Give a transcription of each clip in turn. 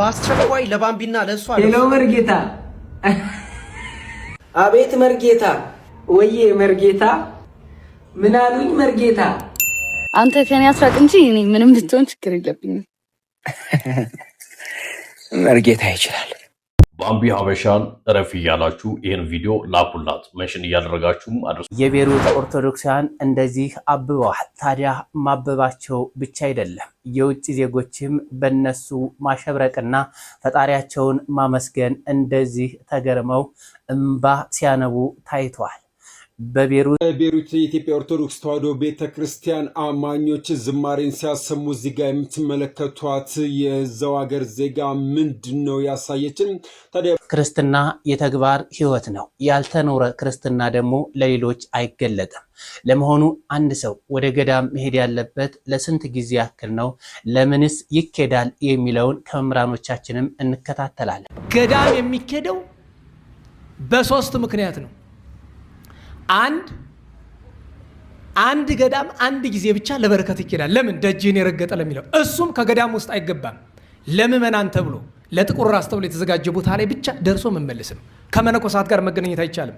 በአስቸኳይ ለባምቢና ለእሷ ሄሎ መርጌታ። አቤት መርጌታ። ወዬ መርጌታ። ምን አሉኝ መርጌታ? አንተ ከኔ አስራቅ እንጂ እኔ ምንም ብትሆን ችግር የለብኝም። መርጌታ ይችላል። ባምቢ ሀበሻን ረፍ እያላችሁ ይህን ቪዲዮ ላኩላት፣ መንሽን እያደረጋችሁም አድርሱ። የቤሩት ኦርቶዶክሳውያን እንደዚህ አብበዋል። ታዲያ ማበባቸው ብቻ አይደለም፣ የውጭ ዜጎችም በነሱ ማሸብረቅና ፈጣሪያቸውን ማመስገን እንደዚህ ተገርመው እንባ ሲያነቡ ታይቷል። በቤሩት የኢትዮጵያ ኦርቶዶክስ ተዋሕዶ ቤተክርስቲያን አማኞች ዝማሬን ሲያሰሙ እዚህ ጋር የምትመለከቷት የዛው ሀገር ዜጋ ምንድነው ያሳየችን? ታዲያ ክርስትና የተግባር ህይወት ነው። ያልተኖረ ክርስትና ደግሞ ለሌሎች አይገለጥም። ለመሆኑ አንድ ሰው ወደ ገዳም መሄድ ያለበት ለስንት ጊዜ ያክል ነው? ለምንስ ይኬዳል? የሚለውን ከመምህራኖቻችንም እንከታተላለን። ገዳም የሚኬደው በሶስት ምክንያት ነው። አንድ ገዳም አንድ ጊዜ ብቻ ለበረከት ይኬዳል። ለምን? ደጅህን የረገጠ ለሚለው። እሱም ከገዳም ውስጥ አይገባም። ለምእመናን ተብሎ ለጥቁር ራስ ተብሎ የተዘጋጀ ቦታ ላይ ብቻ ደርሶ መመለስ ነው። ከመነኮሳት ጋር መገናኘት አይቻልም።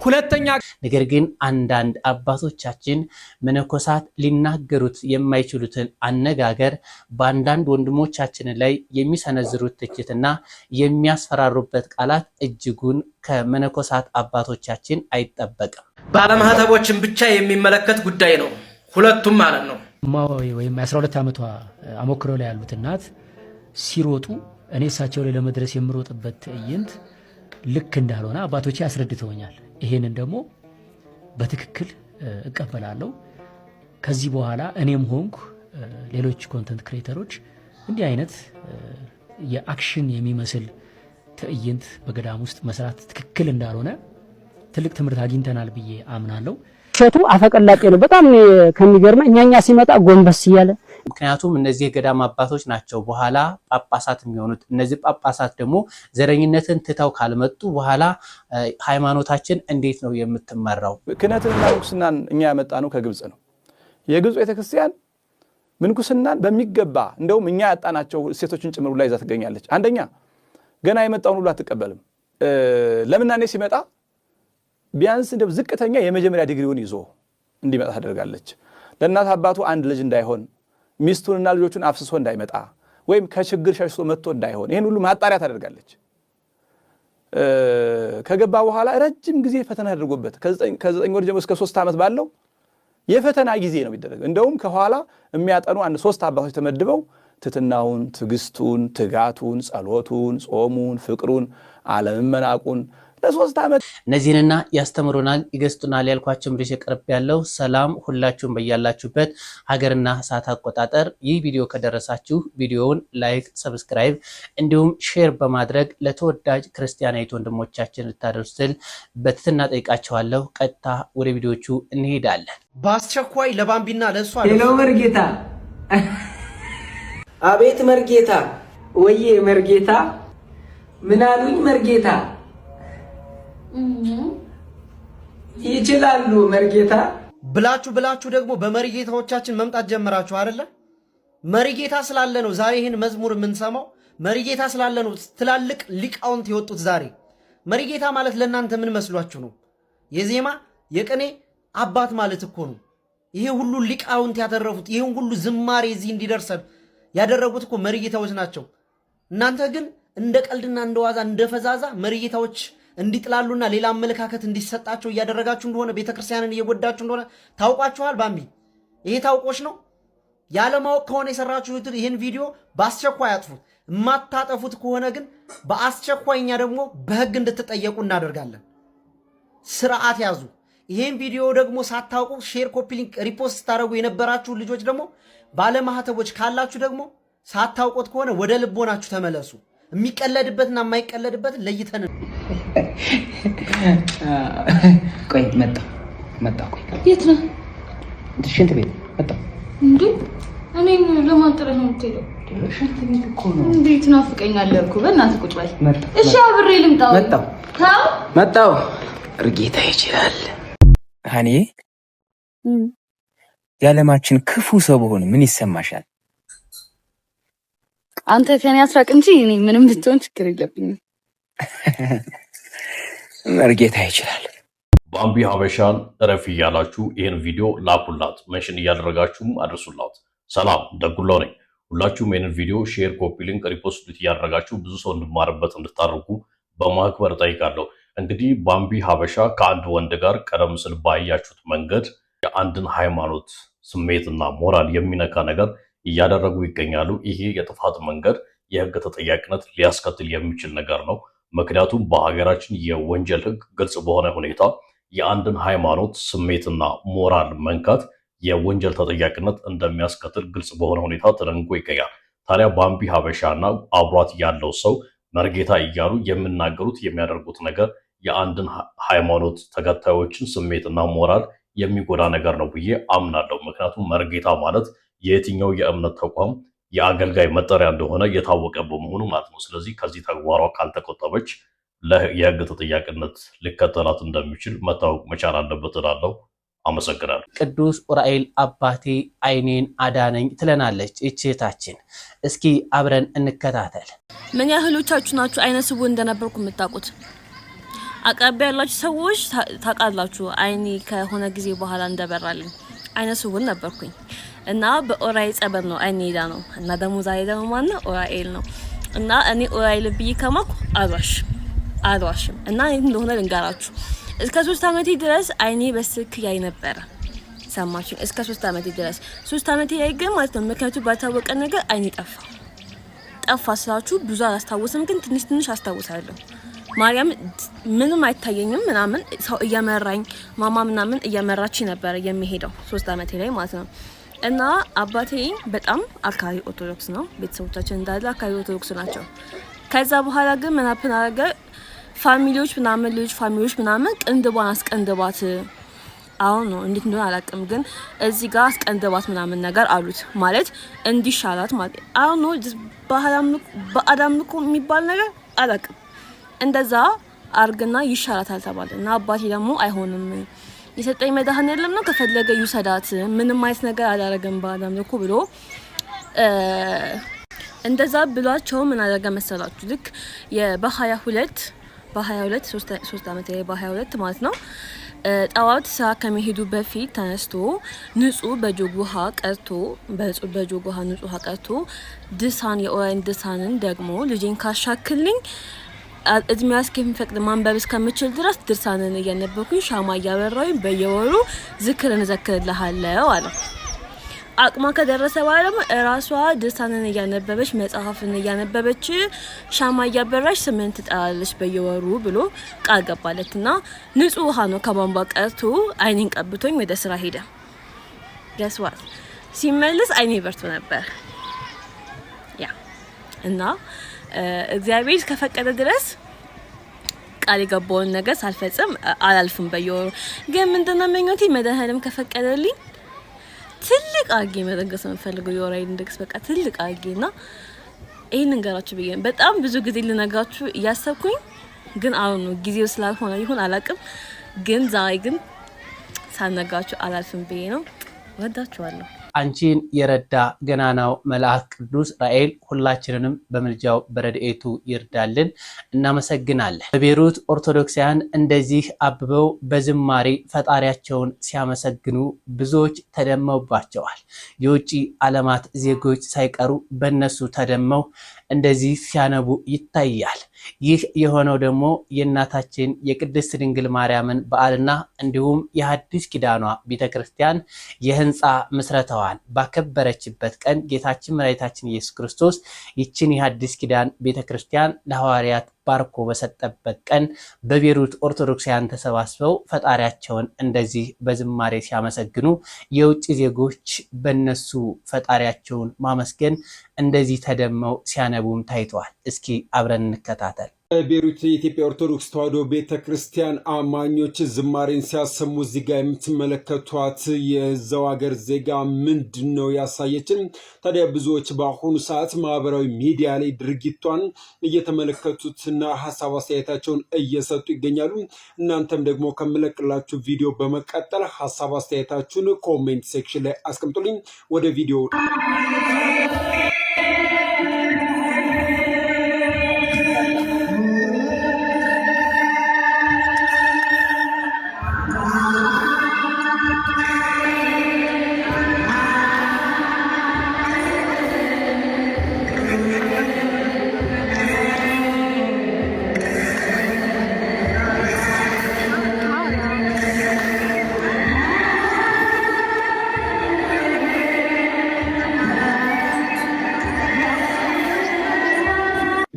ሁለተኛ ነገር ግን አንዳንድ አባቶቻችን መነኮሳት ሊናገሩት የማይችሉትን አነጋገር በአንዳንድ ወንድሞቻችን ላይ የሚሰነዝሩት ትችትና የሚያስፈራሩበት ቃላት እጅጉን ከመነኮሳት አባቶቻችን አይጠበቅም። ባለማህተቦችን ብቻ የሚመለከት ጉዳይ ነው። ሁለቱም ማለት ነው። ወይም 12 ዓመቷ አሞክሮ ላይ ያሉት እናት ሲሮጡ እኔ እሳቸው ላይ ለመድረስ የምሮጥበት ትዕይንት ልክ እንዳልሆነ አባቶቼ አስረድተውኛል። ይሄንን ደግሞ በትክክል እቀበላለሁ። ከዚህ በኋላ እኔም ሆንኩ ሌሎች ኮንተንት ክሬተሮች እንዲህ አይነት የአክሽን የሚመስል ትዕይንት በገዳም ውስጥ መስራት ትክክል እንዳልሆነ ትልቅ ትምህርት አግኝተናል ብዬ አምናለሁ። ሸቱ አፈቀላጤ ነው። በጣም ከሚገርመ እኛኛ ሲመጣ ጎንበስ ይያለ። ምክንያቱም እነዚህ የገዳም አባቶች ናቸው በኋላ ጳጳሳት የሚሆኑት። እነዚህ ጳጳሳት ደግሞ ዘረኝነትን ትተው ካልመጡ በኋላ ሃይማኖታችን እንዴት ነው የምትመራው? ክህነትንና ምንኩስናን እኛ ያመጣ ነው ከግብጽ ነው። የግብጽ ቤተክርስቲያን ምንኩስናን በሚገባ እንደውም እኛ ያጣናቸው እሴቶችን ጭምር ላይ ይዛ ትገኛለች። አንደኛ ገና የመጣውን ሁሉ አትቀበልም። ለምናኔ ሲመጣ ቢያንስ እንደው ዝቅተኛ የመጀመሪያ ዲግሪውን ይዞ እንዲመጣ ታደርጋለች። ለእናት አባቱ አንድ ልጅ እንዳይሆን፣ ሚስቱንና ልጆቹን አፍስሶ እንዳይመጣ፣ ወይም ከችግር ሸሽቶ መጥቶ እንዳይሆን ይሄን ሁሉ ማጣሪያ ታደርጋለች። ከገባ በኋላ ረጅም ጊዜ ፈተና አድርጎበት ከ9 ወር ጀምሮ እስከ 3 ዓመት ባለው የፈተና ጊዜ ነው የሚደረገው። እንደውም ከኋላ የሚያጠኑ አንድ 3 አባቶች ተመድበው ትትናውን፣ ትግስቱን፣ ትጋቱን፣ ጸሎቱን፣ ጾሙን፣ ፍቅሩን፣ አለመናቁን ለ3 ዓመት እነዚህንና ያስተምሩናል ይገስጡናል ያልኳቸው ምሪሽ ቀርብ ያለው ሰላም ሁላችሁም በያላችሁበት ሀገርና ሰዓት አቆጣጠር። ይህ ቪዲዮ ከደረሳችሁ ቪዲዮውን ላይክ፣ ሰብስክራይብ እንዲሁም ሼር በማድረግ ለተወዳጅ ክርስቲያናዊት ወንድሞቻችን ልታደርሱልን በትህትና ጠይቃችኋለሁ። ቀጥታ ወደ ቪዲዮቹ እንሄዳለን። በአስቸኳይ ለባምቢና ለእሷ ሄሎ መርጌታ። አቤት መርጌታ። ወዬ መርጌታ። ምን አሉኝ መርጌታ? ይችላሉ መርጌታ ብላችሁ ደግሞ በመሪጌታዎቻችን መምጣት ጀመራችሁ አይደለ? መሪጌታ ስላለ ነው ዛሬ ይህን መዝሙር የምንሰማው። መሪጌታ ስላለ ነው ትላልቅ ሊቃውንት የወጡት ዛሬ። መሪጌታ ማለት ለእናንተ ምን መስሏችሁ ነው? የዜማ የቅኔ አባት ማለት እኮ ነው። ይሄ ሁሉ ሊቃውንት ያተረፉት ይሄን ሁሉ ዝማሬ እዚህ እንዲደርሰን ያደረጉት እኮ መሪጌታዎች ናቸው። እናንተ ግን እንደ ቀልድና እንደ ዋዛ እንደ ፈዛዛ መሪጌታዎች እንዲጥላሉና ሌላ አመለካከት እንዲሰጣቸው እያደረጋችሁ እንደሆነ ቤተክርስቲያንን እየጎዳችሁ እንደሆነ ታውቋችኋል። ባምቢ ይሄ ታውቆሽ ነው። ያለማወቅ ከሆነ የሰራችሁት ይህን ቪዲዮ በአስቸኳይ አጥፉት። የማታጠፉት ከሆነ ግን በአስቸኳይ እኛ ደግሞ በህግ እንድትጠየቁ እናደርጋለን። ስርዓት ያዙ። ይህን ቪዲዮ ደግሞ ሳታውቁ ሼር፣ ኮፒ ሊንክ፣ ሪፖስት ታደርጉ የነበራችሁ ልጆች ደግሞ ባለማህተቦች ካላችሁ ደግሞ ሳታውቁት ከሆነ ወደ ልቦናችሁ ተመለሱ። የሚቀለድበትና የማይቀለድበትን ለይተን ቆይ መጣ ቆይ የት ነህ? ሽንት ቤት መጣ እንዴ? እኔን ለማን ጥረህ ነው የምትሄደው? ሽንት ቤት እኮ ነው። እንዴት ናፍቀኛለህ እኮ። በእናትህ ቁጭ በል። እሺ አብሬ ልምጣው። መጣው እርጌታ ይችላል። ሃኒ የዓለማችን ክፉ ሰው በሆነ ምን ይሰማሻል? አንተ ከኔ አስራቅ እንጂ እኔ ምንም ብትሆን ችግር የለብኝም። መርጌታ ይችላል። ባምቢ ሀበሻን እረፍ እያላችሁ ይህን ቪዲዮ ላኩላት፣ ሜንሽን እያደረጋችሁም አድርሱላት። ሰላም ደጉላው ነኝ። ሁላችሁም ይህንን ቪዲዮ ሼር፣ ኮፒ ሊንክ፣ ሪፖስት እያደረጋችሁ ብዙ ሰው እንድማርበት እንድታደርጉ በማክበር ጠይቃለሁ። እንግዲህ ባምቢ ሀበሻ ከአንድ ወንድ ጋር ቀደም ሲል ባያችሁት መንገድ የአንድን ሃይማኖት ስሜትና ሞራል የሚነካ ነገር እያደረጉ ይገኛሉ። ይሄ የጥፋት መንገድ የህግ ተጠያቂነት ሊያስከትል የሚችል ነገር ነው። ምክንያቱም በሀገራችን የወንጀል ህግ ግልጽ በሆነ ሁኔታ የአንድን ሃይማኖት ስሜትና ሞራል መንካት የወንጀል ተጠያቂነት እንደሚያስከትል ግልጽ በሆነ ሁኔታ ተደንግጎ ይገኛል። ታዲያ ባምቢ ሀበሻና አብሯት ያለው ሰው መርጌታ እያሉ የሚናገሩት የሚያደርጉት ነገር የአንድን ሃይማኖት ተከታዮችን ስሜትና ሞራል የሚጎዳ ነገር ነው ብዬ አምናለሁ። ምክንያቱም መርጌታ ማለት የየትኛው የእምነት ተቋም የአገልጋይ መጠሪያ እንደሆነ የታወቀ በመሆኑ ማለት ነው። ስለዚህ ከዚህ ተግባሯ ካልተቆጠበች የህግ ተጠያቂነት ሊከተላት እንደሚችል መታወቅ መቻል አለበት እላለሁ። አመሰግናለሁ። ቅዱስ ኡራኤል አባቴ አይኔን አዳነኝ ትለናለች እህታችን። እስኪ አብረን እንከታተል። ምን ያህሎቻችሁ ናችሁ አይነ ስውር እንደነበርኩ የምታውቁት? አቅራቢያ ያላችሁ ሰዎች ታውቃላችሁ። አይኔ ከሆነ ጊዜ በኋላ እንደበራልኝ አይነ ስውር ነበርኩኝ እና በኡራኤል ጸበል ነው አይኔ ሄዳ ነው እና ደግሞ ዛሬ ደግሞ ማነው ኡራኤል ነው እና እኔ ኡራኤል ብዬ ከማኩ አልዋሽም እና እንደሆነ ልንገራችሁ። እስከ 3 ዓመቴ ድረስ አይኔ በስልክ ያይ ነበር። ሰማችሁ? እስከ 3 ዓመቴ ድረስ 3 ዓመቴ ያይ ግን ማለት ነው ምክንያቱ ባልታወቀ ነገር አይኔ ጠፋ ስላችሁ ብዙ አላስታውስም፣ ግን ትንሽ አስታውሳለሁ። ማርያም ምንም አይታየኝም ምናምን ሰው እየመራኝ ማማ ምናምን እየመራች ነበር የሚሄደው 3 ዓመቴ ላይ ማለት ነው። እና አባቴ በጣም አካሪ ኦርቶዶክስ ነው። ቤተሰቦቻችን እንዳለ አካሪ ኦርቶዶክስ ናቸው። ከዛ በኋላ ግን ምን ሀፕን አደረገ? ፋሚሊዎች ምናምን ቅንድቧን አስቀንድባት። አሁን ነው እንዴት እንደሆነ አላውቅም፣ ግን እዚህ ጋር አስቀንድባት ምናምን ነገር አሉት ማለት እንዲሻላት ማለት አሁን ነው። በአዳም ልኮ የሚባል ነገር አላውቅም። እንደዛ አርግና ይሻላታል ተባለ እና አባቴ ደግሞ አይሆንም የሰጠኝ መድኃኒዓለም ነው ከፈለገ ይውሰዳት ምንም አይነት ነገር አላረገም በአዳም ልኮ ብሎ እንደዛ ብሏቸው ምን አደረገ መሰላችሁ? ልክ በ22 3 ዓመት ላይ በ22 ማለት ነው ጠዋት ስራ ከመሄዱ በፊት ተነስቶ ንጹህ በጆግ ውሃ ቀርቶ ንጹህ ውሃ ቀርቶ ድሳን የኡራኤል ድሳንን ደግሞ ልጄን ካሻክልኝ እድሜዋ እስከሚፈቅድ ማንበብ እስከምችል ድረስ ድርሳንን እያነበብኩኝ ሻማ እያበራሁኝ በየወሩ ዝክር እንዘክርልሃለሁ አለ። አቅሟ ከደረሰ በኋላ ደግሞ እራሷ ድርሳንን እያነበበች መጽሐፍን እያነበበች ሻማ እያበራች 8 ትጠራለች በየወሩ ብሎ ቃል ገባለትና ንጹህ ውሃ ነው ከቧንቧ ቀርቶ አይኔን ቀብቶኝ ወደ ስራ ሄደ። ገስዋት ሲመለስ አይኔ በርቶ ነበር። ያ እና እግዚአብሔር ከፈቀደ ድረስ ቃል የገባውን ነገር ሳልፈጽም አላልፍም በየወሩ። ግን ምንድነው ምኞቴ መድኃኒዓለም ከፈቀደልኝ ትልቅ አርጌ መደገስ የምፈልገው የኡራኤል እንደግስ በቃ ትልቅ አርጌና ይሄን እንገራችሁ ብዬ በጣም ብዙ ጊዜ ልነግራችሁ እያሰብኩኝ ግን አሁን ነው ጊዜው ስላልሆነ ይሁን አላውቅም። ግን ዛሬ ግን ሳልነግራችሁ አላልፍም ብዬ ነው። ወዳችኋለሁ። አንቺን የረዳ ገናናው መልአክ ቅዱስ ኡራኤል ሁላችንንም በምልጃው በረድኤቱ ይርዳልን። እናመሰግናለን። በቤሩት ኦርቶዶክሳውያን እንደዚህ አብበው በዝማሬ ፈጣሪያቸውን ሲያመሰግኑ ብዙዎች ተደመውባቸዋል። የውጭ ዓለማት ዜጎች ሳይቀሩ በእነሱ ተደመው እንደዚህ ሲያነቡ ይታያል። ይህ የሆነው ደግሞ የእናታችን የቅድስት ድንግል ማርያምን በዓልና እንዲሁም የሐዲስ ኪዳኗ ቤተክርስቲያን የህንፃ ምስረታዋን ባከበረችበት ቀን ጌታችን መድኃኒታችን ኢየሱስ ክርስቶስ ይችን የሐዲስ ኪዳን ቤተክርስቲያን ለሐዋርያት ባርኮ በሰጠበት ቀን በቤሩት ኦርቶዶክሳውያን ተሰባስበው ፈጣሪያቸውን እንደዚህ በዝማሬ ሲያመሰግኑ የውጭ ዜጎች በነሱ ፈጣሪያቸውን ማመስገን እንደዚህ ተደመው ሲያነቡም ታይተዋል። እስኪ አብረን እንከታተል። ቤሩት የኢትዮጵያ ኦርቶዶክስ ተዋሕዶ ቤተክርስቲያን አማኞች ዝማሬን ሲያሰሙ እዚህ ጋር የምትመለከቷት የዛው ሀገር ዜጋ ምንድን ነው ያሳየችን? ታዲያ ብዙዎች በአሁኑ ሰዓት ማህበራዊ ሚዲያ ላይ ድርጊቷን እየተመለከቱትና ሀሳብ አስተያየታቸውን እየሰጡ ይገኛሉ። እናንተም ደግሞ ከምለቅላችሁ ቪዲዮ በመቀጠል ሀሳብ አስተያየታችሁን ኮሜንት ሴክሽን ላይ አስቀምጡልኝ። ወደ ቪዲዮ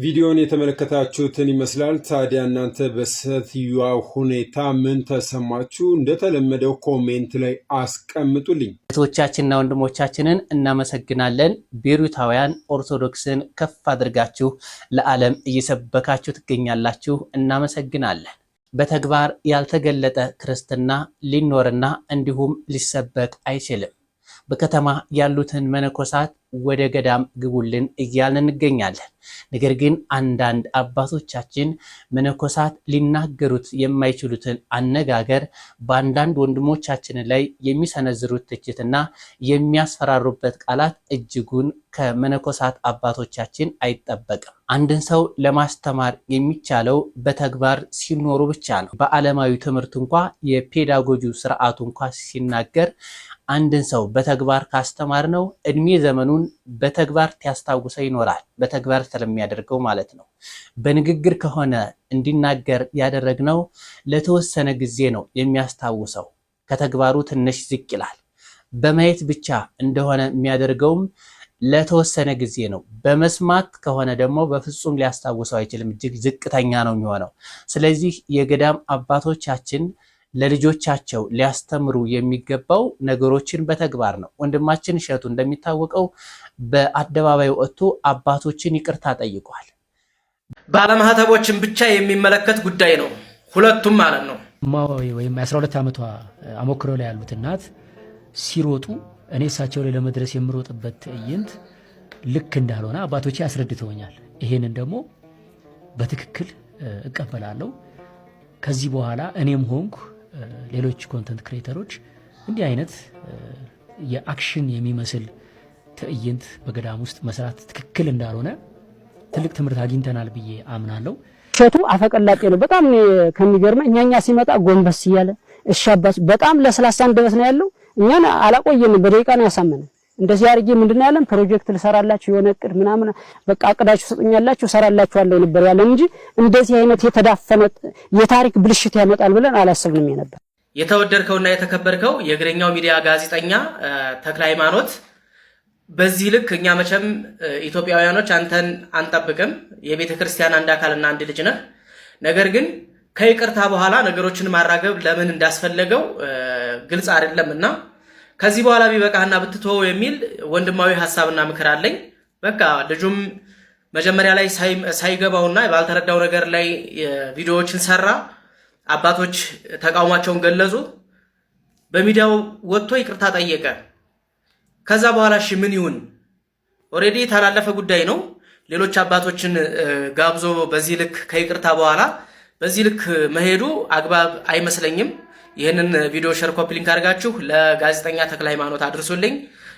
ቪዲዮን የተመለከታችሁትን ይመስላል። ታዲያ እናንተ በሴትዮዋ ሁኔታ ምን ተሰማችሁ? እንደተለመደው ኮሜንት ላይ አስቀምጡልኝ። እህቶቻችንና ወንድሞቻችንን እናመሰግናለን። ቤሩታውያን ኦርቶዶክስን ከፍ አድርጋችሁ ለዓለም እየሰበካችሁ ትገኛላችሁ። እናመሰግናለን። በተግባር ያልተገለጠ ክርስትና ሊኖርና እንዲሁም ሊሰበክ አይችልም። በከተማ ያሉትን መነኮሳት ወደ ገዳም ግቡልን እያልን እንገኛለን። ነገር ግን አንዳንድ አባቶቻችን መነኮሳት ሊናገሩት የማይችሉትን አነጋገር በአንዳንድ ወንድሞቻችን ላይ የሚሰነዝሩት ትችትና የሚያስፈራሩበት ቃላት እጅጉን ከመነኮሳት አባቶቻችን አይጠበቅም። አንድን ሰው ለማስተማር የሚቻለው በተግባር ሲኖሩ ብቻ ነው። በዓለማዊ ትምህርት እንኳ የፔዳጎጂ ስርዓቱ እንኳ ሲናገር አንድን ሰው በተግባር ካስተማር ነው እድሜ ዘመኑን በተግባር ያስታውሰው ይኖራል። በተግባር ስለሚያደርገው ማለት ነው። በንግግር ከሆነ እንዲናገር ያደረግነው ለተወሰነ ጊዜ ነው የሚያስታውሰው። ከተግባሩ ትንሽ ዝቅ ይላል። በማየት ብቻ እንደሆነ የሚያደርገውም ለተወሰነ ጊዜ ነው። በመስማት ከሆነ ደግሞ በፍጹም ሊያስታውሰው አይችልም። እጅግ ዝቅተኛ ነው የሚሆነው። ስለዚህ የገዳም አባቶቻችን ለልጆቻቸው ሊያስተምሩ የሚገባው ነገሮችን በተግባር ነው። ወንድማችን እሸቱ እንደሚታወቀው በአደባባይ ወጥቶ አባቶችን ይቅርታ ጠይቋል። ባለማህተቦችን ብቻ የሚመለከት ጉዳይ ነው፣ ሁለቱም ማለት ነው። ወይም 12 ዓመቷ አሞክሮ ላይ ያሉት እናት ሲሮጡ እኔ እሳቸው ላይ ለመድረስ የምሮጥበት ትዕይንት ልክ እንዳልሆነ አባቶቼ አስረድተውኛል። ይሄንን ደግሞ በትክክል እቀበላለሁ። ከዚህ በኋላ እኔም ሆንኩ ሌሎች ኮንተንት ክሬተሮች እንዲህ አይነት የአክሽን የሚመስል ትዕይንት በገዳም ውስጥ መስራት ትክክል እንዳልሆነ ትልቅ ትምህርት አግኝተናል ብዬ አምናለሁ። እሸቱ አፈቀላጤ ነው። በጣም ከሚገርመኝ እኛኛ ሲመጣ ጎንበስ እያለ እሺ አባስ በጣም ለስላሳ አንደበት ነው ያለው። እኛን አላቆየንም፣ በደቂቃ ነው ያሳመነን። እንደዚህ አድርጌ ምንድነው ያለን ፕሮጀክት ልሰራላችሁ የሆነ እቅድ ምናምን በቃ አቅዳችሁ ሰጥኛላችሁ ሰራላችኋለሁ ነበር ያለን እንጂ እንደዚህ አይነት የተዳፈነ የታሪክ ብልሽት ያመጣል ብለን አላሰብንም ነበር። የተወደድከውና የተከበርከው የእግረኛው ሚዲያ ጋዜጠኛ ተክለ ሃይማኖት፣ በዚህ ልክ እኛ መቼም ኢትዮጵያውያኖች አንተን አንጠብቅም። የቤተ ክርስቲያን አንድ አካልና አንድ ልጅ ነህ። ነገር ግን ከይቅርታ በኋላ ነገሮችን ማራገብ ለምን እንዳስፈለገው ግልጽ አይደለምና ከዚህ በኋላ ቢበቃና ብትተው የሚል ወንድማዊ ሐሳብና ምክር አለኝ። በቃ ልጁም መጀመሪያ ላይ ሳይገባውና ባልተረዳው ነገር ላይ ቪዲዮዎችን ሰራ። አባቶች ተቃውሟቸውን ገለጹ። በሚዲያው ወጥቶ ይቅርታ ጠየቀ። ከዛ በኋላ እሺ ምን ይሁን? ኦሬዲ የተላለፈ ጉዳይ ነው። ሌሎች አባቶችን ጋብዞ በዚህ ልክ ከይቅርታ በኋላ በዚህ ልክ መሄዱ አግባብ አይመስለኝም። ይህንን ቪዲዮ ሼር ኮፒ ሊንክ አድርጋችሁ ለጋዜጠኛ ተክለ ሃይማኖት አድርሱልኝ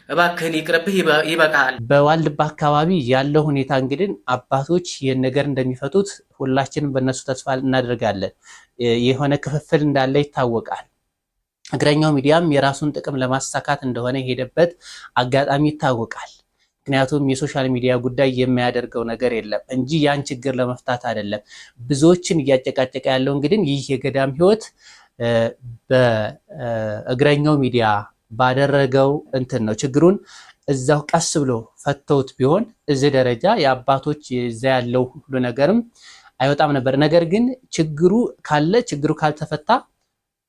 እባክህን፣ ይቅርብህ፣ ይበቃል። በዋልድባ አካባቢ ያለው ሁኔታ እንግዲህ አባቶች ይህን ነገር እንደሚፈቱት ሁላችንም በእነሱ ተስፋ እናደርጋለን። የሆነ ክፍፍል እንዳለ ይታወቃል። እግረኛው ሚዲያም የራሱን ጥቅም ለማሳካት እንደሆነ የሄደበት አጋጣሚ ይታወቃል። ምክንያቱም የሶሻል ሚዲያ ጉዳይ የማያደርገው ነገር የለም እንጂ ያን ችግር ለመፍታት አይደለም። ብዙዎችን እያጨቃጨቀ ያለው እንግዲህ ይህ የገዳም ህይወት በእግረኛው ሚዲያ ባደረገው እንትን ነው። ችግሩን እዛው ቀስ ብሎ ፈተውት ቢሆን እዚህ ደረጃ የአባቶች እዛ ያለው ሁሉ ነገርም አይወጣም ነበር። ነገር ግን ችግሩ ካልተፈታ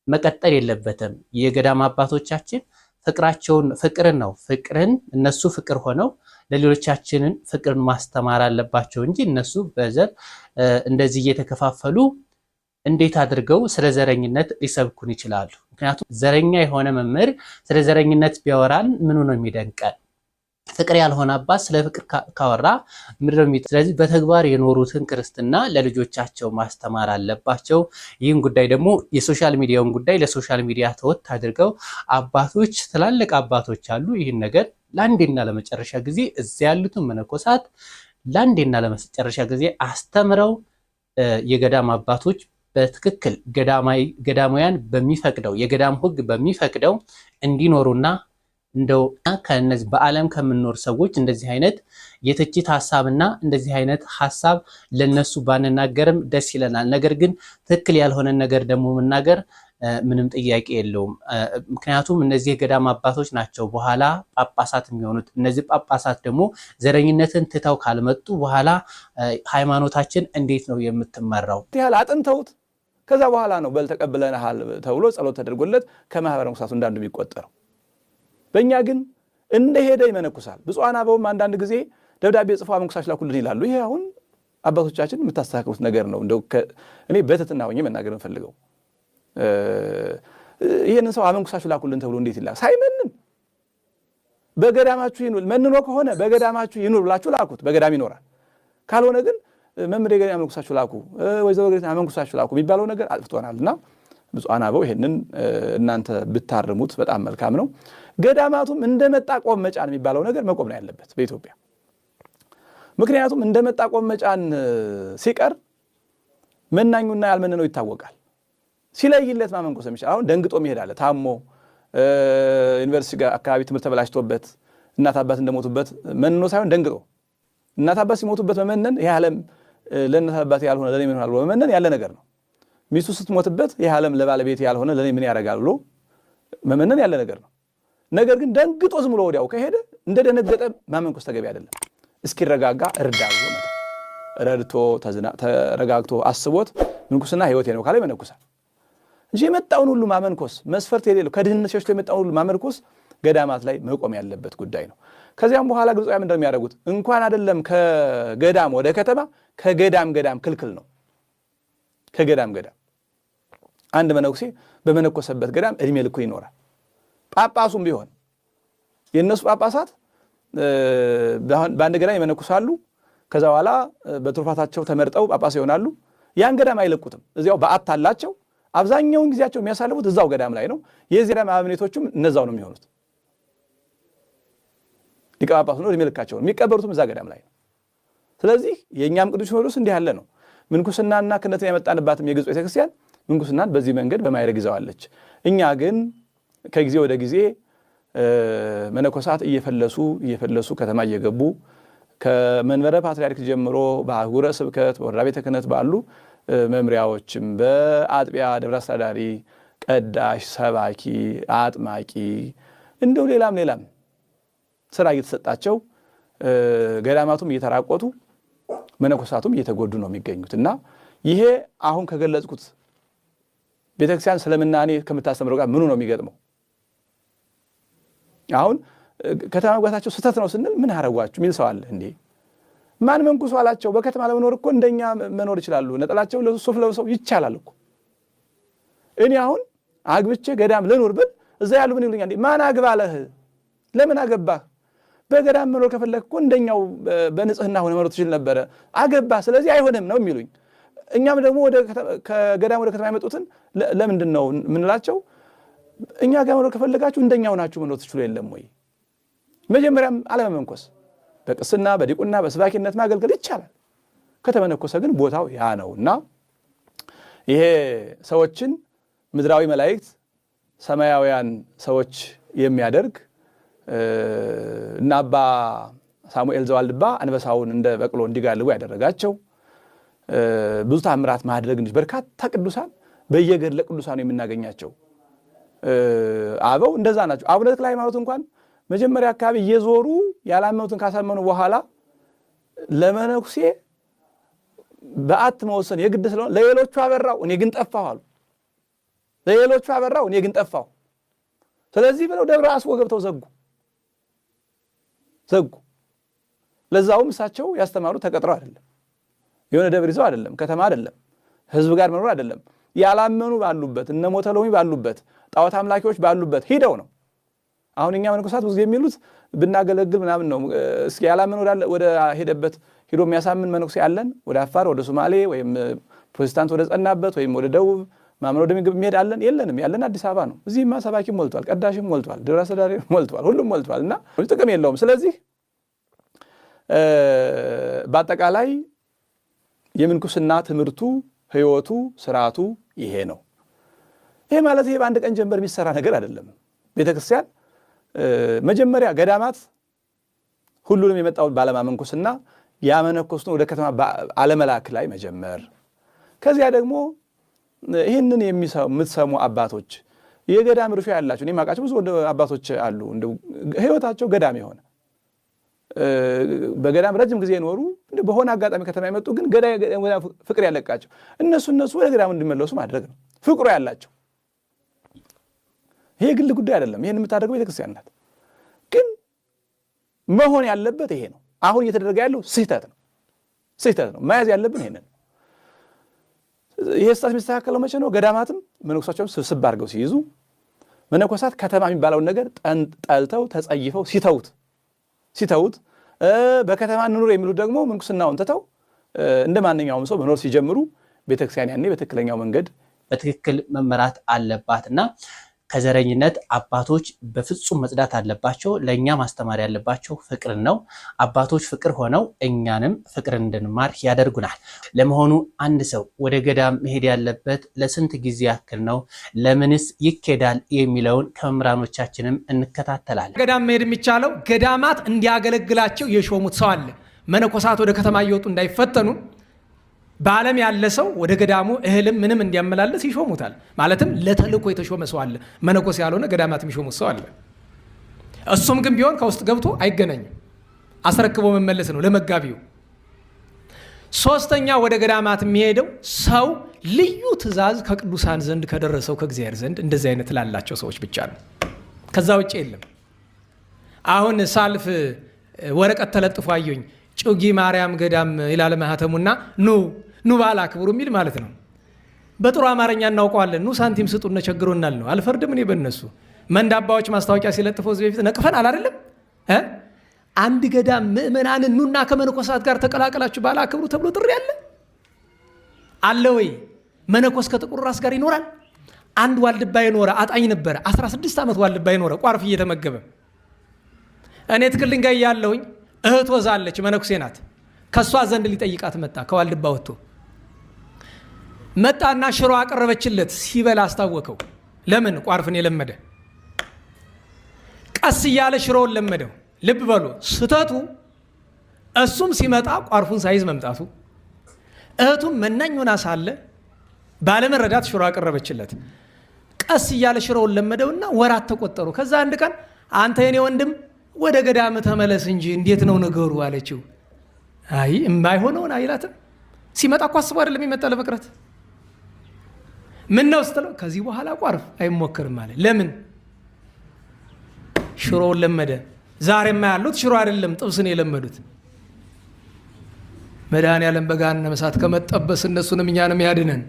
መቀጠል የለበትም። የገዳም አባቶቻችን ፍቅርን እነሱ ፍቅር ሆነው ለሌሎቻችንን ፍቅርን ማስተማር አለባቸው እንጂ እነሱ በዘር እንደዚህ እየተከፋፈሉ እንዴት አድርገው ስለ ዘረኝነት ሊሰብኩን ይችላሉ? ምክንያቱም ዘረኛ የሆነ መምህር ስለ ዘረኝነት ቢያወራን ምኑ ነው የሚደንቀን? ፍቅር ያልሆነ አባት ስለ ፍቅር ካወራ ምንድነው? ስለዚህ በተግባር የኖሩትን ክርስትና ለልጆቻቸው ማስተማር አለባቸው። ይህን ጉዳይ ደግሞ የሶሻል ሚዲያውን ጉዳይ ለሶሻል ሚዲያ ተወት አድርገው አባቶች፣ ትላልቅ አባቶች አሉ። ይህን ነገር ለአንዴና ለመጨረሻ ጊዜ እዚያ ያሉትን መነኮሳት ለአንዴና ለመጨረሻ ጊዜ አስተምረው የገዳም አባቶች በትክክል ገዳማውያን በሚፈቅደው የገዳም ሕግ በሚፈቅደው እንዲኖሩና እንደው ከነዚህ በዓለም ከምንኖር ሰዎች እንደዚህ አይነት የትችት ሐሳብና እንደዚህ አይነት ሐሳብ ለነሱ ባንናገርም ደስ ይለናል። ነገር ግን ትክክል ያልሆነ ነገር ደግሞ መናገር ምንም ጥያቄ የለውም። ምክንያቱም እነዚህ የገዳም አባቶች ናቸው በኋላ ጳጳሳት የሚሆኑት። እነዚህ ጳጳሳት ደግሞ ዘረኝነትን ትተው ካልመጡ በኋላ ሃይማኖታችን እንዴት ነው የምትመራው? ያህል አጥንተውት ከዛ በኋላ ነው በል ተቀብለናል ተብሎ ጸሎት ተደርጎለት ከማህበረ መነኮሳቱ እንዳንዱ የሚቆጠረው። በእኛ ግን እንደሄደ ይመነኩሳል። ብፁዓን አበውም አንዳንድ ጊዜ ደብዳቤ ጽፎ አመንኩሳች ላኩልን ይላሉ። ይሄ አሁን አባቶቻችን የምታስተካክሉት ነገር ነው። እንደው እኔ በትህትና ሆኜ መናገር እንፈልገው ይሄንን ሰው አመንኩሳች ላኩልን ተብሎ እንዴት ይላል? ሳይመንን በገዳማችሁ ይኑር፣ መንኖ ከሆነ በገዳማችሁ ይኑር ብላችሁ ላኩት፣ በገዳም ይኖራል። ካልሆነ ግን መምሬ ገዳም አመንኩሳችሁ ላኩ፣ ወይዘሮ ገዳም አመንኩሳችሁ ላኩ የሚባለው ነገር አጥፍቶናልና ብፁዓን አበው ይሄንን እናንተ ብታርሙት በጣም መልካም ነው። ገዳማቱም እንደመጣ ቆም መጫን የሚባለው ነገር መቆም ነው ያለበት በኢትዮጵያ። ምክንያቱም እንደመጣ ቆም መጫን ሲቀር መናኙና ያልመነነው ይታወቃል። ሲለይለት ማመንኮስ የሚችል አሁን ደንግጦ ይሄዳል። ታሞ ዩኒቨርሲቲ አካባቢ ትምህርት ተበላሽቶበት እናት አባት እንደሞቱበት መንኖ ሳይሆን ደንግጦ እናት አባት ሲሞቱበት መመነን ይሄ ዓለም ለእናት አባት ያልሆነ ለኔ ምን ያልሆነ መመነን ያለ ነገር ነው። ሚስቱ ስትሞትበት ይሄ ዓለም ለባለቤት ያልሆነ ለኔ ምን ያደርጋል ብሎ መመነን ያለ ነገር ነው። ነገር ግን ደንግጦ ዝም ብሎ ወዲያው ከሄደ እንደደነገጠ ማመንኮስ ተገቢ አይደለም። እስኪረጋጋ እርዳው ነው ረድቶ ተረጋግቶ አስቦት ምንኩስና ህይወቴ ነው ካለ ይመነኩሳል እንጂ የመጣውን ሁሉ ማመንኮስ መስፈርት የሌለው ከድህነት ሸሽቶ የመጣውን ሁሉ ማመንኮስ ገዳማት ላይ መቆም ያለበት ጉዳይ ነው። ከዚያም በኋላ ግብፃውያን ምንድነው የሚያደርጉት? እንኳን አይደለም ከገዳም ወደ ከተማ ከገዳም ክልክል ነው። ከገዳም አንድ መነኩሴ በመነኮሰበት ገዳም እድሜ ልኩ ይኖራል። ጳጳሱም ቢሆን የነሱ ጳጳሳት በአንድ ገዳም ይመነኩሳሉ። ከዛ በኋላ በትሩፋታቸው ተመርጠው ጳጳስ ይሆናሉ። ያን ገዳም አይለቁትም። እዚያው በዓት አላቸው። አብዛኛውን ጊዜያቸው የሚያሳልፉት እዛው ገዳም ላይ ነው። የዚህ ገዳም አበምኔቶቹም እነዛው ነው የሚሆኑት። ሊቀ ጳጳሱ ነው እድሜ ልካቸው የሚቀበሩትም እዛ ገዳም ላይ ነው። ስለዚህ የእኛም ቅዱስ ሲኖዶስ እንዲህ ያለ ነው። ምንኩስናና ክህነትን ያመጣንባትም የግብፅ ቤተክርስቲያን ምንኩስናን በዚህ መንገድ በማይረግ ይዘዋለች። እኛ ግን ከጊዜ ወደ ጊዜ መነኮሳት እየፈለሱ ከተማ እየገቡ ከመንበረ ፓትርያርክ ጀምሮ በአህጉረ ስብከት በወረዳ ቤተ ክህነት ባሉ መምሪያዎችም በአጥቢያ ደብረ አስተዳዳሪ፣ ቀዳሽ፣ ሰባኪ፣ አጥማቂ እንደው ሌላም ስራ እየተሰጣቸው ገዳማቱም እየተራቆቱ መነኮሳቱም እየተጎዱ ነው የሚገኙት እና ይሄ አሁን ከገለጽኩት ቤተክርስቲያን ስለምናኔ ከምታስተምረው ጋር ምኑ ነው የሚገጥመው? አሁን ከተማ መግባታቸው ስህተት ነው ስንል ምን አረጓችሁ የሚል ሰው አለ። እንዴ ማን መንኩሱ አላቸው? በከተማ ለመኖር እኮ እንደኛ መኖር ይችላሉ። ነጠላቸው ሱፍ ለብሰው ይቻላል እኮ። እኔ አሁን አግብቼ ገዳም ልኖር ብል እዛ ያሉ ምን ይሉኛል? ማን አግባለህ? ለምን አገባህ? በገዳም መኖር ከፈለክ እኮ እንደኛው በንጽህና ሆነ መኖር ትችል ነበረ። አገባህ፣ ስለዚህ አይሆንም ነው የሚሉኝ። እኛም ደግሞ ከገዳም ወደ ከተማ የመጡትን ለምንድን ነው የምንላቸው? እኛ ጋር መኖር ከፈለጋችሁ እንደኛው ናችሁ መኖር ትችሉ የለም ወይ? መጀመሪያም አለመመንኮስ በቅስና በዲቁና በስባኪነት ማገልገል ይቻላል። ከተመነኮሰ ግን ቦታው ያ ነውና ይሄ ሰዎችን ምድራዊ መላእክት ሰማያውያን ሰዎች የሚያደርግ እና አባ ሳሙኤል ዘዋልድባ አንበሳውን እንደ በቅሎ እንዲጋልቡ ያደረጋቸው ብዙ ታምራት ማድረግ እንጂ በርካታ ቅዱሳን በየገድለ ቅዱሳኑ የምናገኛቸው አበው እንደዛ ናቸው። አቡነ ተክለ ሃይማኖት እንኳን መጀመሪያ አካባቢ እየዞሩ ያላመኑትን ካሳመኑ በኋላ ለመነኩሴ በዓት መወሰን የግድ ስለሆነ ለሌሎቹ አበራው እኔ ግን ጠፋሁ አሉ። ለሌሎቹ አበራው እኔ ግን ጠፋሁ። ስለዚህ ብለው ደብረ አስቦ ገብተው ዘጉ። ለዛውም እሳቸው ያስተማሩ ተቀጥረው አይደለም፣ የሆነ ደብር ይዘው አይደለም፣ ከተማ አይደለም፣ ህዝብ ጋር መኖር አይደለም። ያላመኑ ባሉበት እነ ሞተሎሚ ባሉበት ጣዖት አምላኪዎች ባሉበት ሂደው ነው። አሁን እኛ መነኮሳት ብዙ የሚሉት ብናገለግል ምናምን ነው። እስኪ ያላመኑ ወደ ሄደበት ሂዶ የሚያሳምን መነኩሴ ያለን ወደ አፋር ወደ ሶማሌ ወይም ፕሮቴስታንት ወደ ጸናበት ወይም ወደ ደቡብ ማመን ወደ ምግብ የሚሄድ አለን? የለንም። ያለን አዲስ አበባ ነው። እዚህማ ሰባኪም ሞልቷል፣ ቀዳሽም ሞልቷል፣ ደብረ አስተዳዳሪ ሞልቷል፣ ሁሉም ሞልቷል እና ጥቅም የለውም። ስለዚህ በአጠቃላይ የምንኩስና ትምህርቱ፣ ህይወቱ፣ ስርዓቱ ይሄ ነው። ይሄ ማለት ይሄ በአንድ ቀን ጀንበር የሚሰራ ነገር አይደለም። ቤተክርስቲያን መጀመሪያ ገዳማት ሁሉንም የመጣውን ባለማመንኮስና ያመነኮስን ወደ ከተማ አለመላክ ላይ መጀመር፣ ከዚያ ደግሞ ይህንን የምትሰሙ አባቶች የገዳም ርሾ ያላችሁ እኔ ማቃቸው ብዙ አባቶች አሉ እንደው ህይወታቸው ገዳም የሆነ በገዳም ረጅም ጊዜ የኖሩ በሆነ አጋጣሚ ከተማ የመጡ ግን ገዳም ፍቅር ያለቃቸው እነሱ ወደ ገዳም እንዲመለሱ ማድረግ ነው ፍቅሩ ያላቸው። ይሄ ግል ጉዳይ አይደለም። ይሄን የምታደርገው ቤተክርስቲያን ናት። ግን መሆን ያለበት ይሄ ነው። አሁን እየተደረገ ያለው ስህተት ነው። መያዝ ያለብን ይሄንን። ይሄ ስህተት የሚስተካከለው መቼ ነው? ገዳማትም መነኮሳቸውም ስብስብ አድርገው ሲይዙ መነኮሳት ከተማ የሚባለውን ነገር ጠልተው ተጸይፈው ሲተውት በከተማ እንኑር የሚሉት ደግሞ ምንኩስናውን ትተው እንደ ማንኛውም ሰው መኖር ሲጀምሩ ቤተክርስቲያን ያኔ በትክክለኛው መንገድ በትክክል መመራት አለባትና ከዘረኝነት አባቶች በፍጹም መጽዳት አለባቸው። ለኛ ማስተማር ያለባቸው ፍቅር ነው። አባቶች ፍቅር ሆነው እኛንም ፍቅር እንድንማር ያደርጉናል። ለመሆኑ አንድ ሰው ወደ ገዳም መሄድ ያለበት ለስንት ጊዜ ያክል ነው? ለምንስ ይኬዳል? የሚለውን ከመምህራኖቻችንም እንከታተላለን። ገዳም መሄድ የሚቻለው ገዳማት እንዲያገለግላቸው የሾሙት ሰው አለ። መነኮሳት ወደ ከተማ እየወጡ እንዳይፈተኑ በዓለም ያለ ሰው ወደ ገዳሙ እህልም ምንም እንዲያመላለስ ይሾሙታል። ማለትም ለተልእኮ የተሾመ ሰው አለ። መነኮስ ያልሆነ ገዳማት የሚሾሙት ሰው አለ። እሱም ግን ቢሆን ከውስጥ ገብቶ አይገናኝም። አስረክቦ መመለስ ነው ለመጋቢው። ሶስተኛ ወደ ገዳማት የሚሄደው ሰው ልዩ ትእዛዝ ከቅዱሳን ዘንድ ከደረሰው ከእግዚአብሔር ዘንድ እንደዚህ አይነት ላላቸው ሰዎች ብቻ ነው። ከዛ ውጭ የለም። አሁን ሳልፍ ወረቀት ተለጥፎ አየኝ። ጩጊ ማርያም ገዳም ይላል ማህተሙና ኑ ባላ ክብሩ የሚል ማለት ነው። በጥሩ አማርኛ እናውቀዋለን። ኑ ሳንቲም ስጡን ቸግሮናል ነው። አልፈርድም እኔ በእነሱ። መንዳባዎች ማስታወቂያ ሲለጥፈው እዚህ በፊት ነቅፈናል አይደለም? አንድ ገዳም ምእመናንን ኑና ከመነኮሳት ጋር ተቀላቀላችሁ ባላ ክብሩ ተብሎ ጥሪ አለ ወይ? መነኮስ ከጥቁር ራስ ጋር ይኖራል? አንድ ዋልድባ የኖረ አጣኝ ነበረ። 16 ዓመት ዋልድባ የኖረ ቋርፍ እየተመገበ እኔ ትክል ድንጋይ ያለውኝ እህት ወዛለች መነኩሴ ናት። ከሷ ዘንድ ሊጠይቃት መጣ። ከዋልድባ ወጥቶ መጣና ሽሮ አቀረበችለት። ሲበላ አስታወቀው። ለምን? ቋርፍን የለመደ ቀስ እያለ ሽሮውን ለመደው። ልብ በሉ ስተቱ እሱም ሲመጣ ቋርፉን ሳይዝ መምጣቱ፣ እህቱም መናኝ ሆና ሳለ ባለመረዳት ሽሮ አቀረበችለት። ቀስ እያለ ሽሮውን ለመደውና ወራት ተቆጠሩ። ከዛ አንድ ቀን አንተ የኔ ወንድም ወደ ገዳም ተመለስ እንጂ እንዴት ነው ነገሩ አለችው። አይ የማይሆነውን አይላትም። ሲመጣ እኮ አስቦ አይደለም የሚመጣ ለመቅረት። ምን ነው ስትለው ከዚህ በኋላ ቋርፍ አይሞክርም አለ። ለምን? ሽሮውን ለመደ። ዛሬማ ያሉት ሽሮ አይደለም ጥብስን የለመዱት። መድኃኔዓለም በገሃነመ እሳት ከመጠበስ እነሱንም እኛንም ያድነን።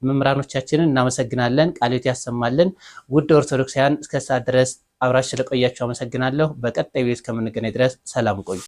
መምህራኖቻችንን እናመሰግናለን። ቃልዮት ያሰማልን። ውድ ኦርቶዶክሳውያን እስከ ሰዓት ድረስ አብራችሁ ስለቆያችሁ አመሰግናለሁ። በቀጣይ ቤት ከምንገናኝ ድረስ ሰላም ቆዩ።